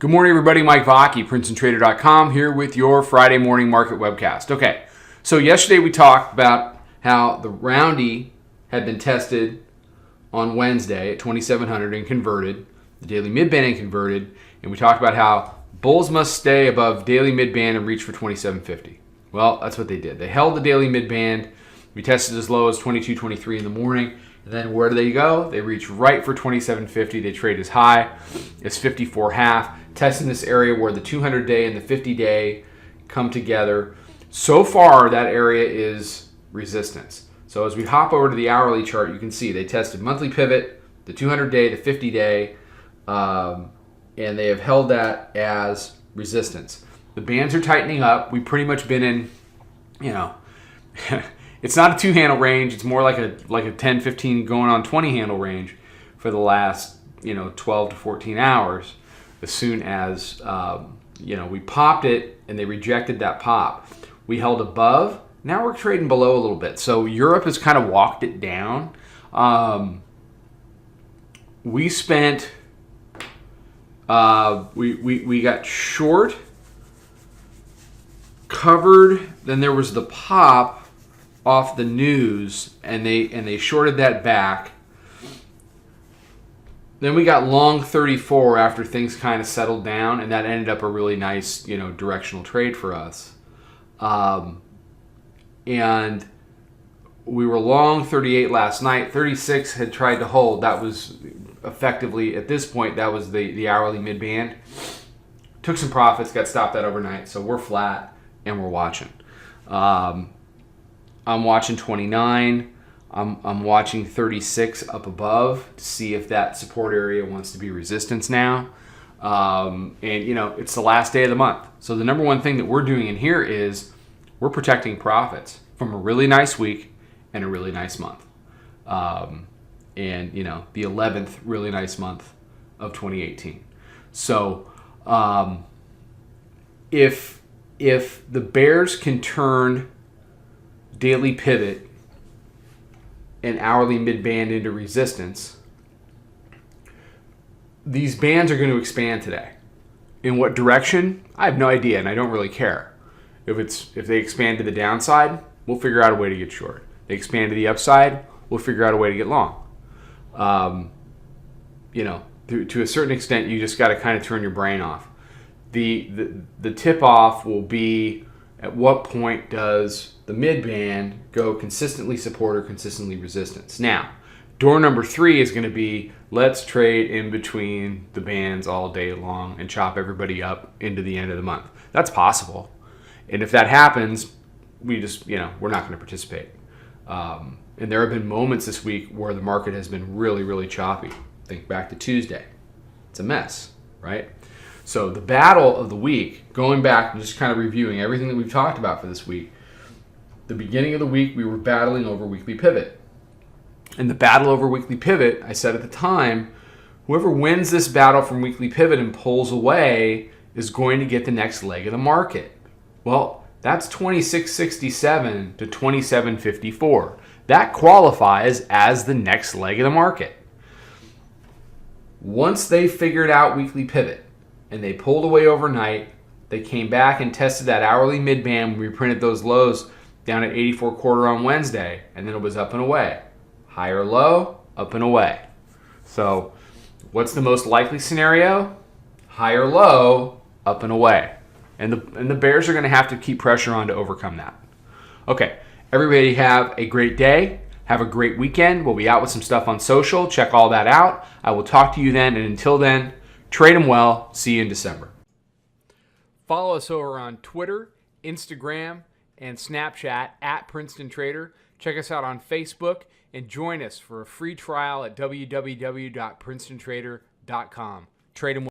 Good morning, everybody. Mike Vacchi, Princetontrader.com, here with your Friday morning market webcast. Okay, so yesterday we talked about how the roundy had been tested on Wednesday at 2,700 and converted, the daily midband and converted, and we talked about how bulls must stay above daily midband and reach for 2,750. Well, that's what they did. They held the daily midband. We tested as low as 22.23 in the morning. And then where do they go? They reach right for 27.50. They trade as high as 54.5, testing this area where the 200-day and the 50-day come together. So far, that area is resistance. So as we hop over to the hourly chart, you can see they tested monthly pivot, the 200-day, the 50-day, and they have held that as resistance. The bands are tightening up. We've pretty much been in, it's not a two-handle range. It's more like a 10, 15 going on 20-handle range for the last 12 to 14 hours. As soon as we popped it and they rejected that pop, we held above. Now we're trading below a little bit. So Europe has kind of walked it down. We spent we got short, covered. Then there was the pop off the news, and they shorted that back. Then we got long 34 after things kind of settled down, and that ended up a really nice, directional trade for us. And we were long 38 last night. 36 had tried to hold. That was effectively, at this point, that was the hourly mid-band. Took some profits, got stopped out overnight, so we're flat, and we're watching. I'm watching 29. I'm watching 36 up above to see if that support area wants to be resistance now. And it's the last day of the month. So the number one thing that we're doing in here is we're protecting profits from a really nice week and a really nice month. And the 11th really nice month of 2018. So if the bears can turn daily pivot and hourly mid-band into resistance, these bands are going to expand today. In what direction? I have no idea, and I don't really care. If they expand to the downside, we'll figure out a way to get short. They expand to the upside, we'll figure out a way to get long. To a certain extent, you just got to kind of turn your brain off. The tip-off will be, at what point does the mid-band go consistently support or consistently resistance? Now, door number 3 is going to be, let's trade in between the bands all day long and chop everybody up into the end of the month. That's possible. And if that happens, we just, we're not going to participate. And there have been moments this week where the market has been really, really choppy. Think back to Tuesday. It's a mess, right? So the battle of the week, going back and just kind of reviewing everything that we've talked about for this week, the beginning of the week we were battling over weekly pivot. And the battle over weekly pivot, I said at the time, whoever wins this battle from weekly pivot and pulls away is going to get the next leg of the market. Well, that's 26.67 to 27.54. That qualifies as the next leg of the market. Once they figured out weekly pivot and they pulled away overnight, they came back and tested that hourly mid-band. We printed those lows down at 84.25 on Wednesday, and then it was up and away. Higher low, up and away. So what's the most likely scenario? Higher low, up and away. And the bears are going to have to keep pressure on to overcome that. Okay, everybody have a great day. Have a great weekend. We'll be out with some stuff on social. Check all that out. I will talk to you then, and until then, trade them well. See you in December. Follow us over on Twitter, Instagram, and Snapchat at Princeton Trader. Check us out on Facebook and join us for a free trial at www.princetontrader.com. Trade them well.